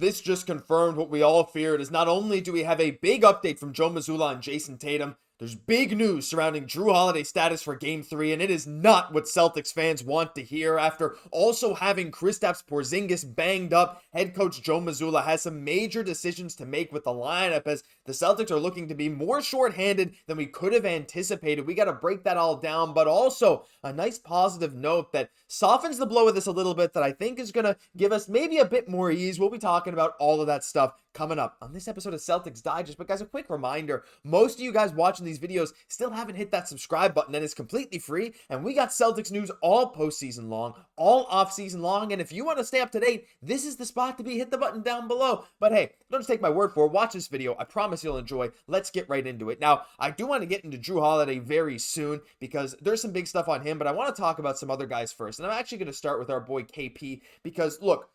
this just confirmed what we all feared, is not only do we have a big update from Joe Mazzulla and Jayson Tatum, there's big news surrounding Jrue Holiday's status for Game 3, and it is not what Celtics fans want to hear. After also having Kristaps Porziņģis banged up, head coach Joe Mazzulla has some major decisions to make with the lineup, as the Celtics are looking to be more shorthanded than we could have anticipated. We got to break that all down, but also a nice positive note that softens the blow of this a little bit that I think is going to give us maybe a bit more ease. We'll be talking about all of that stuff coming up on this episode of Celtics Digest. But guys, a quick reminder, most of you guys watching these videos still haven't hit that subscribe button, and it's completely free. And we got Celtics news all postseason long, all off-season long. And if you want to stay up to date, this is the spot to be. Hit the button down below. But hey, don't just take my word for it. Watch this video. I promise you'll enjoy. Let's get right into it. Now, I do want to get into Jrue Holiday very soon because there's some big stuff on him, but I want to talk about some other guys first. And I'm actually going to start with our boy KP because, look,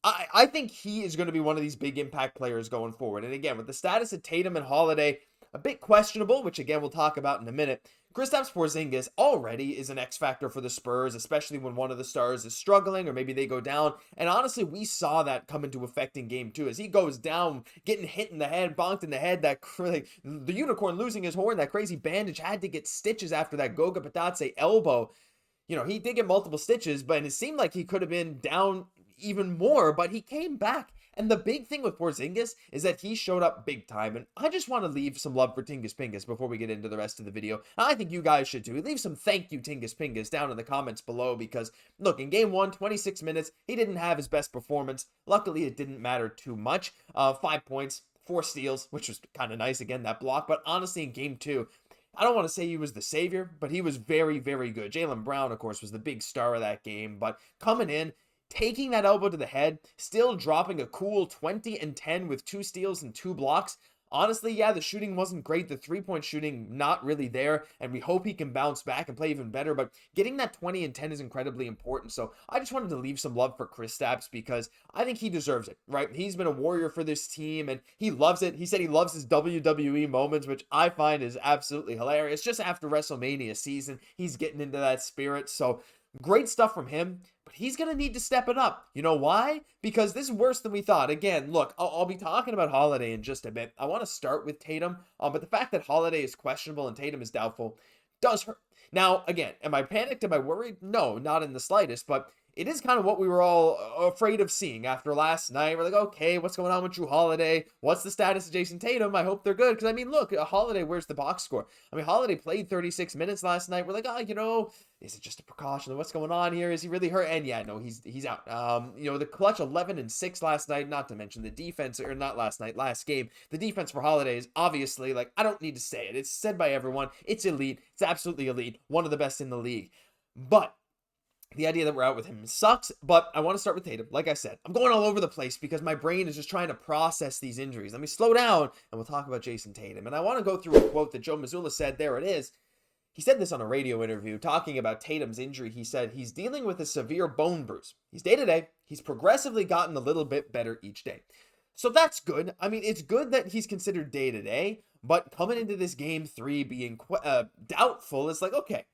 I think he is going to be one of these big impact players going forward. And again, with the status of Tatum and Holiday a bit questionable, which again we'll talk about in a minute, Kristaps Porziņģis already is an X factor for the Spurs, especially when one of the stars is struggling or maybe they go down. And honestly, we saw that come into effect in Game 2 as he goes down, getting hit in the head, bonked in the head, the unicorn losing his horn, that crazy bandage, had to get stitches after that Goga Patatse elbow. You know, he did get multiple stitches, but it seemed like he could have been down even more, but he came back. And the big thing with Porziņģis is that he showed up big time, and I just want to leave some love for Tingus Pingus before we get into the rest of the video. I think you guys should too. Leave some thank you Tingus Pingus down in the comments below because, look, in Game 1, 26 minutes, he didn't have his best performance. Luckily, it didn't matter too much. 5 points, 4 steals, which was kind of nice, again, that block. But honestly, in Game 2, I don't want to say he was the savior, but he was very, very good. Jaylen Brown, of course, was the big star of that game, but coming in, taking that elbow to the head, still dropping a cool 20 and 10 with 2 steals and 2 blocks. Honestly, yeah, the shooting wasn't great. The three-point shooting, not really there, and we hope he can bounce back and play even better, but getting that 20 and 10 is incredibly important. So I just wanted to leave some love for Kristaps because I think he deserves it, right? He's been a warrior for this team, and he loves it. He said he loves his WWE moments, which I find is absolutely hilarious. Just after WrestleMania season, he's getting into that spirit, so great stuff from him, but he's going to need to step it up. You know why? Because this is worse than we thought. Again, look, I'll be talking about Holiday in just a bit. I want to start with Tatum, but the fact that Holiday is questionable and Tatum is doubtful does hurt. Now, again, am I panicked? Am I worried? No, not in the slightest, but it is kind of what we were all afraid of seeing after last night. We're like, okay, what's going on with Jrue Holiday? What's the status of Jayson Tatum? I hope they're good. Because, I mean, look, Holiday, where's the box score? I mean, Holiday played 36 minutes last night. We're like, oh, you know, is it just a precaution? What's going on here? Is he really hurt? And yeah, no, he's out. You know, the clutch 11 and 6 last night, not to mention the defense, or not last night, last game. The defense for Holiday is obviously, like, I don't need to say it. It's said by everyone. It's elite. It's absolutely elite. One of the best in the league. But the idea that we're out with him sucks, but I want to start with Tatum. Like I said, I'm going all over the place because my brain is just trying to process these injuries. Let me slow down, and we'll talk about Jayson Tatum. And I want to go through a quote that Joe Mazzulla said. There it is. He said this on a radio interview talking about Tatum's injury. He said he's dealing with a severe bone bruise. He's day-to-day. He's progressively gotten a little bit better each day. So that's good. I mean, it's good that he's considered day-to-day, but coming into this Game 3 being doubtful, it's like, okay,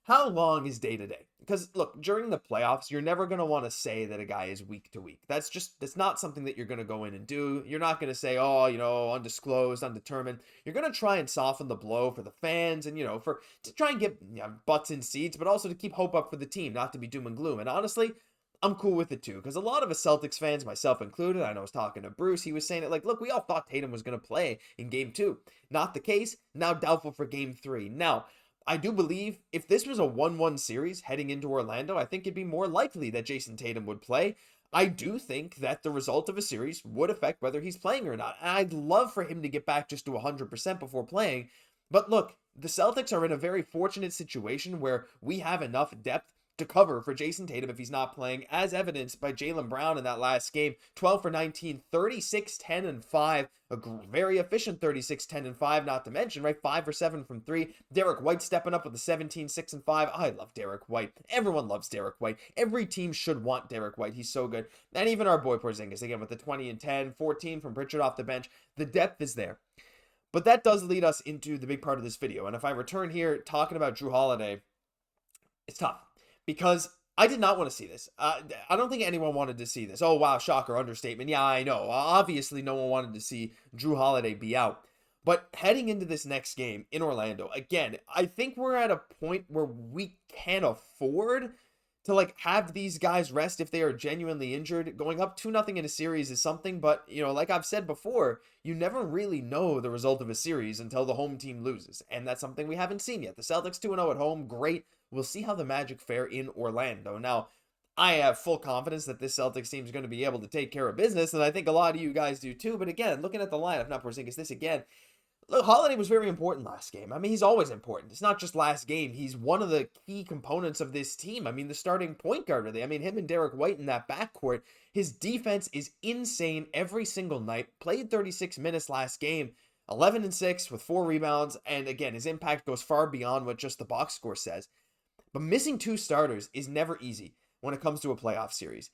how long is day-to-day? Because, look, during the playoffs, you're never going to want to say that a guy is week to week. That's not something that you're going to go in and do. You're not going to say, oh, you know, undisclosed, undetermined. You're going to try and soften the blow for the fans and, you know, to try and get butts in seats, but also to keep hope up for the team, not to be doom and gloom. And honestly, I'm cool with it too, because a lot of us Celtics fans, myself included, I know I was talking to Bruce, he was saying it like, look, we all thought Tatum was going to play in Game 2. Not the case. Now doubtful for Game 3. Now, I do believe if this was a 1-1 series heading into Orlando, I think it'd be more likely that Jayson Tatum would play. I do think that the result of a series would affect whether he's playing or not. And I'd love for him to get back just to 100% before playing. But look, the Celtics are in a very fortunate situation where we have enough depth to cover for Jayson Tatum if he's not playing, as evidenced by Jaylen Brown in that last game. 12 for 19, 36, 10, and 5. A very efficient 36, 10, and 5, not to mention, right? 5 for 7 from 3. Derrick White stepping up with the 17, 6, and 5. I love Derrick White. Everyone loves Derrick White. Every team should want Derrick White. He's so good. And even our boy Porziņģis, again, with the 20 and 10, 14 from Pritchard off the bench. The depth is there. But that does lead us into the big part of this video. And if I return here talking about Jrue Holiday, it's tough. Because I did not want to see this. I don't think anyone wanted to see this. Oh, wow, shocker, understatement. Yeah, I know. Obviously, no one wanted to see Jrue Holiday be out. But heading into this next game in Orlando, again, I think we're at a point where we can't afford to have these guys rest if they are genuinely injured. Going up 2-0 in a series is something, but like I've said before, you never really know the result of a series until the home team loses, and that's something we haven't seen yet. The Celtics 2-0 at home, great. We'll see how the Magic fare in Orlando. Now, I have full confidence that this Celtics team is going to be able to take care of business, and I think a lot of you guys do too. But again, looking at the lineup, not Porziņģis, this again. Look, Holiday was very important last game. I mean, he's always important. It's not just last game. He's one of the key components of this team. I mean, the starting point guard of him and Derrick White in that backcourt. His defense is insane every single night. Played 36 minutes last game, 11-6 with 4 rebounds. And again, his impact goes far beyond what just the box score says. But missing 2 starters is never easy when it comes to a playoff series.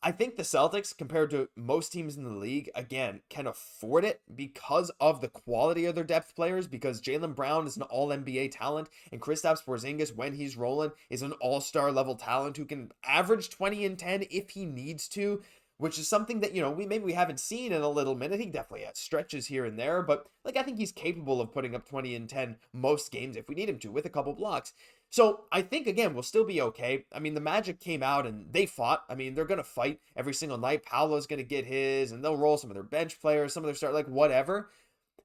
I think the Celtics, compared to most teams in the league, again, can afford it because of the quality of their depth players, because Jaylen Brown is an all-NBA talent, and Kristaps Porziņģis, when he's rolling, is an all-star level talent who can average 20 and 10 if he needs to, which is something that, we haven't seen in a little minute. He definitely has stretches here and there, but I think he's capable of putting up 20 and 10 most games if we need him to, with a couple blocks. So I think, again, we'll still be okay. I mean, the Magic came out and they fought. I mean, they're going to fight every single night. Paolo's going to get his, and they'll roll some of their bench players, some of their start, whatever.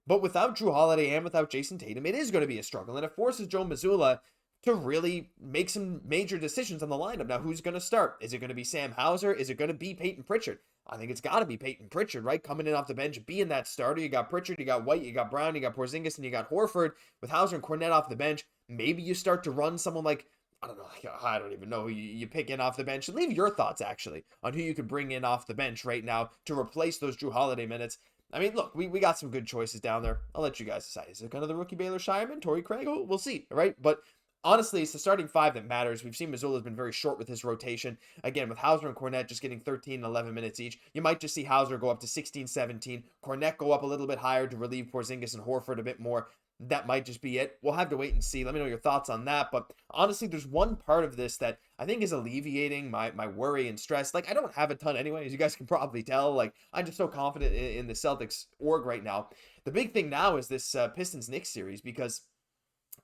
But without Jrue Holiday and without Jayson Tatum, it is going to be a struggle. And it forces Joe Mazzulla to really make some major decisions on the lineup. Now, who's going to start? Is it going to be Sam Hauser? Is it going to be Peyton Pritchard? I think it's got to be Peyton Pritchard, right? Coming in off the bench, being that starter. You got Pritchard, you got White, you got Brown, you got Porziņģis, and you got Horford with Hauser and Kornet off the bench. Maybe you start to run someone I don't know, I don't even know who you pick in off the bench. Leave your thoughts, actually, on who you could bring in off the bench right now to replace those Jrue Holiday minutes. I mean, look, we got some good choices down there. I'll let you guys decide. Is it kind of the rookie Baylor Shireman, Torrey Craig? Oh, we'll see, right? But honestly, it's the starting 5 that matters. We've seen Mazzulla's been very short with his rotation. Again, with Hauser and Kornet just getting 13 and 11 minutes each, you might just see Hauser go up to 16, 17. Kornet go up a little bit higher to relieve Porziņģis and Horford a bit more. That might just be it. We'll have to wait and see. Let me know your thoughts on that. But honestly, there's one part of this that I think is alleviating my worry and stress. I don't have a ton anyway, as you guys can probably tell. I'm just so confident in the Celtics org right now. The big thing now is this Pistons-Knicks series, because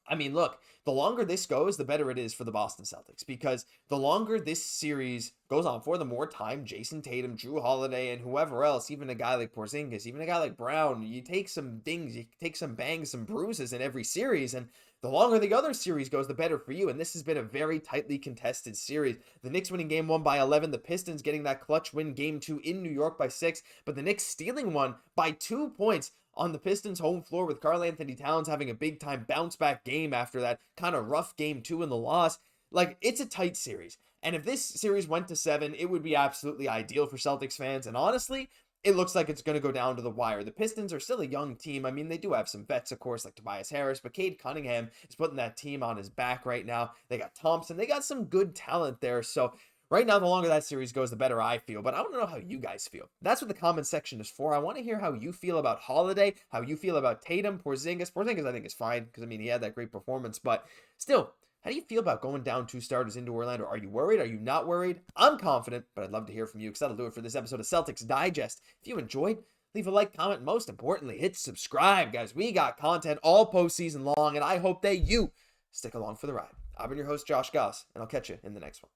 I mean, look, the longer this goes, the better it is for the Boston Celtics, because the longer this series goes on for, the more time Jayson Tatum, Jrue Holiday, and whoever else, even a guy like Porziņģis, even a guy like Brown, you take some dings, you take some bangs, some bruises in every series, and the longer the other series goes, the better for you. And this has been a very tightly contested series. The Knicks winning game 1 by 11, the Pistons getting that clutch win game 2 in New York by 6, but the Knicks stealing one by 2 points on the Pistons' home floor, with Karl-Anthony Towns having a big-time bounce-back game after that kind of rough game 2 in the loss. It's a tight series. And if this series went to 7, it would be absolutely ideal for Celtics fans. And honestly, it looks like it's going to go down to the wire. The Pistons are still a young team. I mean, they do have some vets, of course, like Tobias Harris, but Cade Cunningham is putting that team on his back right now. They got Thompson. They got some good talent there. So right now, the longer that series goes, the better I feel. But I want to know how you guys feel. That's what the comment section is for. I want to hear how you feel about Holiday, how you feel about Tatum, Porziņģis. Porziņģis, I think, is fine because, I mean, he had that great performance. But still, how do you feel about going down 2 starters into Orlando? Are you worried? Are you not worried? I'm confident, but I'd love to hear from you, because that'll do it for this episode of Celtics Digest. If you enjoyed, leave a like, comment, and most importantly, hit subscribe, guys. We got content all postseason long, and I hope that you stick along for the ride. I've been your host, Josh Gosse, and I'll catch you in the next one.